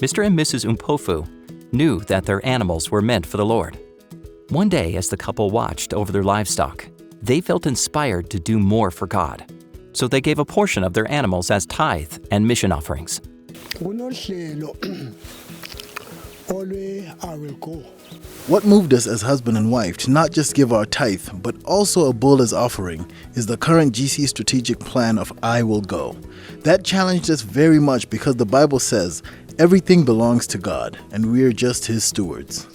Mr. and Mrs. Umpofu knew that their animals were meant for the Lord. One day, as the couple watched over their livestock, they felt inspired to do more for God. So they gave a portion of their animals as tithe and mission offerings. What moved us as husband and wife to not just give our tithe, but also a bull as offering, is the current GC strategic plan of I Will Go. That challenged us very much because the Bible says everything belongs to God and we are just His stewards.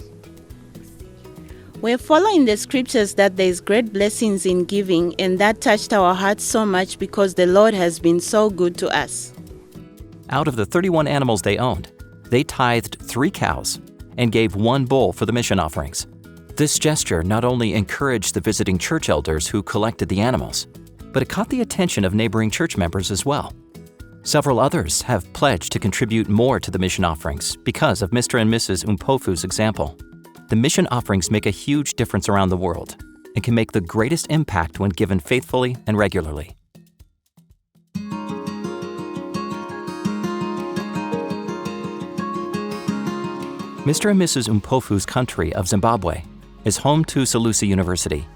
We're following the scriptures that there's great blessings in giving, and that touched our hearts so much because the Lord has been so good to us. Out of the 31 animals they owned, they tithed 3 cows and gave 1 bull for the mission offerings. This gesture not only encouraged the visiting church elders who collected the animals, but it caught the attention of neighboring church members as well. Several others have pledged to contribute more to the mission offerings because of Mr. and Mrs. Umpofu's example. The mission offerings make a huge difference around the world and can make the greatest impact when given faithfully and regularly. Mr. and Mrs. Umpofu's country of Zimbabwe is home to Salusi University.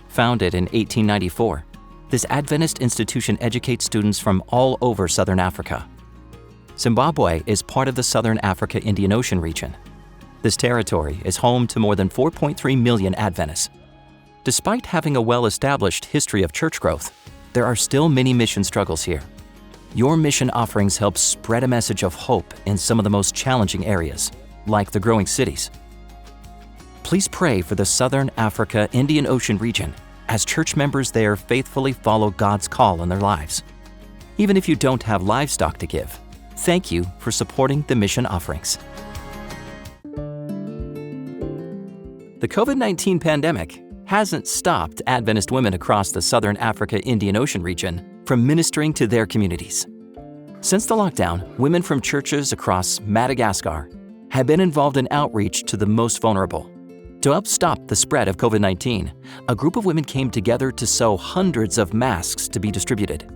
Founded in 1894, this Adventist institution educates students from all over Southern Africa. Zimbabwe is part of the Southern Africa Indian Ocean region. This territory is home to more than 4.3 million Adventists. Despite having a well-established history of church growth, there are still many mission struggles here. Your mission offerings help spread a message of hope in some of the most challenging areas, like the growing cities. Please pray for the Southern Africa Indian Ocean region as church members there faithfully follow God's call in their lives. Even if you don't have livestock to give, thank you for supporting the mission offerings. The COVID-19 pandemic hasn't stopped Adventist women across the Southern Africa Indian Ocean region from ministering to their communities. Since the lockdown, women from churches across Madagascar have been involved in outreach to the most vulnerable. To help stop the spread of COVID-19, a group of women came together to sew hundreds of masks to be distributed.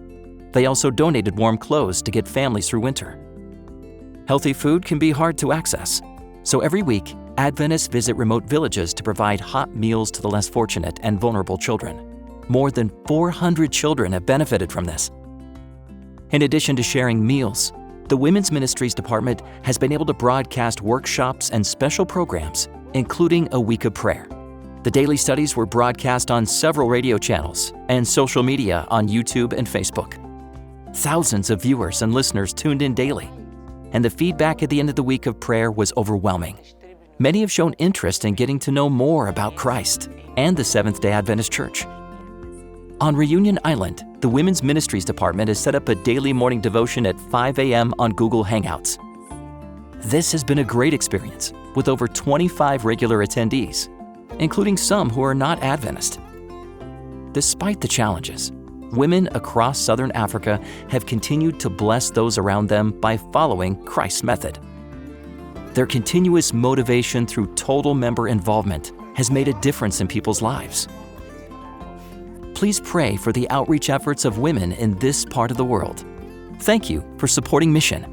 They also donated warm clothes to get families through winter. Healthy food can be hard to access, so every week, Adventists visit remote villages to provide hot meals to the less fortunate and vulnerable children. More than 400 children have benefited from this. In addition to sharing meals, the Women's Ministries Department has been able to broadcast workshops and special programs, including a week of prayer. The daily studies were broadcast on several radio channels and social media on YouTube and Facebook. Thousands of viewers and listeners tuned in daily, and the feedback at the end of the week of prayer was overwhelming. Many have shown interest in getting to know more about Christ and the Seventh-day Adventist Church. On Reunion Island, the Women's Ministries Department has set up a daily morning devotion at 5 a.m. on Google Hangouts. This has been a great experience, with over 25 regular attendees, including some who are not Adventist. Despite the challenges, women across Southern Africa have continued to bless those around them by following Christ's method. Their continuous motivation through total member involvement has made a difference in people's lives. Please pray for the outreach efforts of women in this part of the world. Thank you for supporting mission.